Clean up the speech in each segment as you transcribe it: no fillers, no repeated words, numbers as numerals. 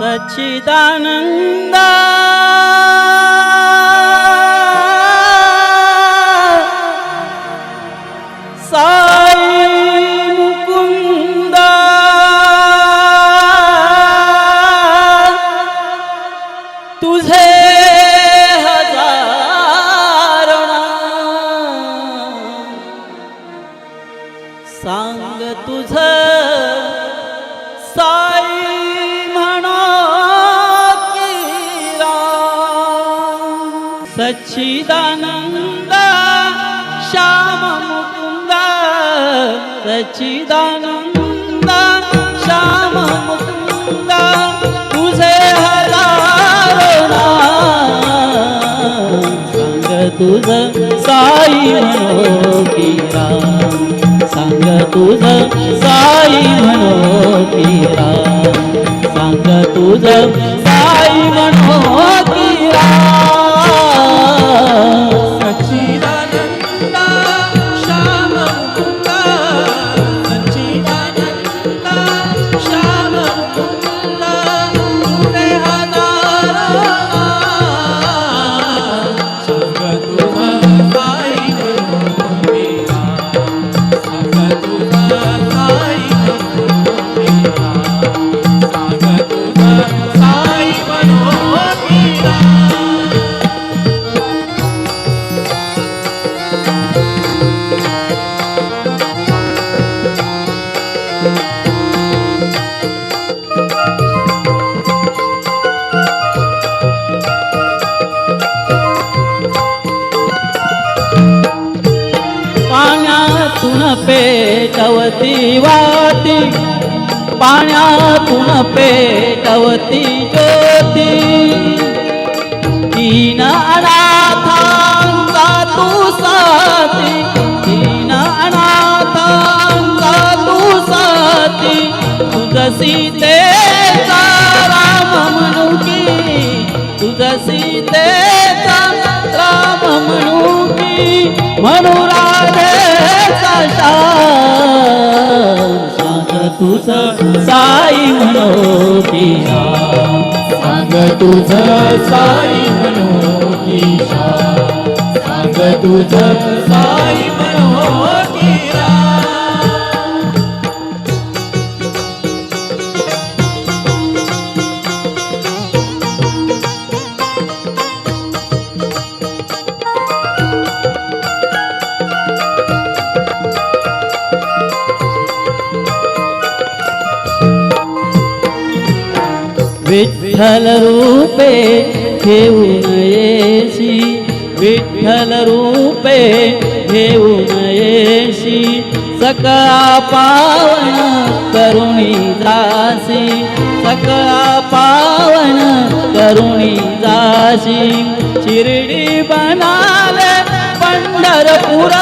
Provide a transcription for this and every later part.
सच्चिदानंद साई मुकुंद तुझे हजार नाम सांग तुझ साई सच्चिदानंद श्याम मुकुंद सच्चिदानंद श्याम मुकुंद तुझे हजार नाम सांग तुझ साई म्हणो राम सांग तुझ साई म्हणो राम सांग तुझ साई म्हणो राम सच्चिदानंद श्याम मुकुंद सच्चिदानंद श्याम मुकुंद तुझे हजार सांग तुझ साई म्हणो सांग तुझ साई म्हणो सांग तुझ साई म्हणो पाण्यातून पेटवती वाती पाण्यातून पेटवती ज्योती दीन अनाथांचा तू साथी दीन अनाथांचा तू साथी तुझ सीतेचा राम म्हणू की तुझ सीतेचा राम म्हणू की म्हणू राधेचा श्याम सांग तुझ साई म्हणो की राम सांग तुझ साई म्हणो की सांग तुझ साई म्हणो की विठ्ठल रूपे घेऊन येशी विठ्ठल रूपे घेऊन येशी सकळा पावन करुणी दासी सकळा पावन करुणी दासी शिर्डी बनाले पंढरपूर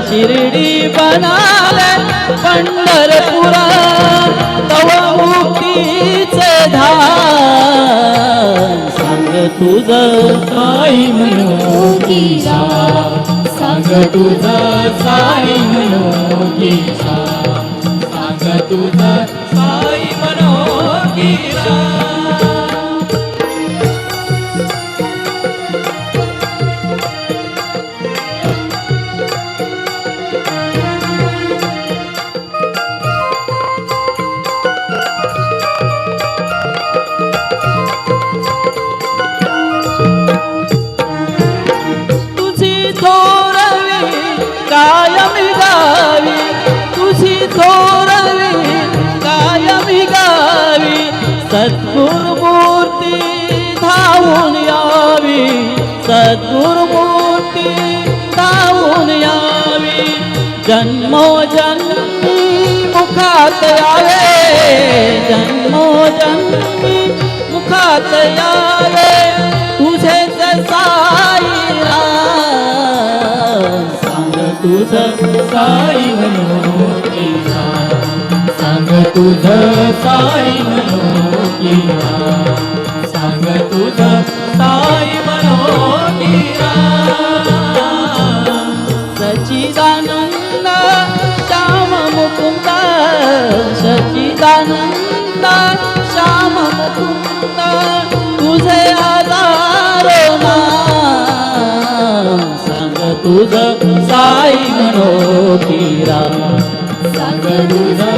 शिर्डी बनाले पंढरपूर तव मुक्तीचे धाम सांग तुझ साई म्हणो की सांग तुझ साई म्हणो की सांग तुझ साई म्हणो की कायमी गावी तुझी थोरवी कायमी गावी सद्गुरुमूर्ती धावून यावी सद्गुरुमूर्ती धावून यावी जन्मोजन्मी मुखात यावे जन्मोजन्मी मुखात यावे तुझे साई तुझ साई म्हणो की सांग तुझ साई म्हणो की सांग तुझ साई म्हणो की सच्चिदानंद श्याम मुकुंद सच्चिदानंद श्याम राम मुकुंद तुझे हजारो नाम सांग तुझ साई मनोती राम सांग तुझं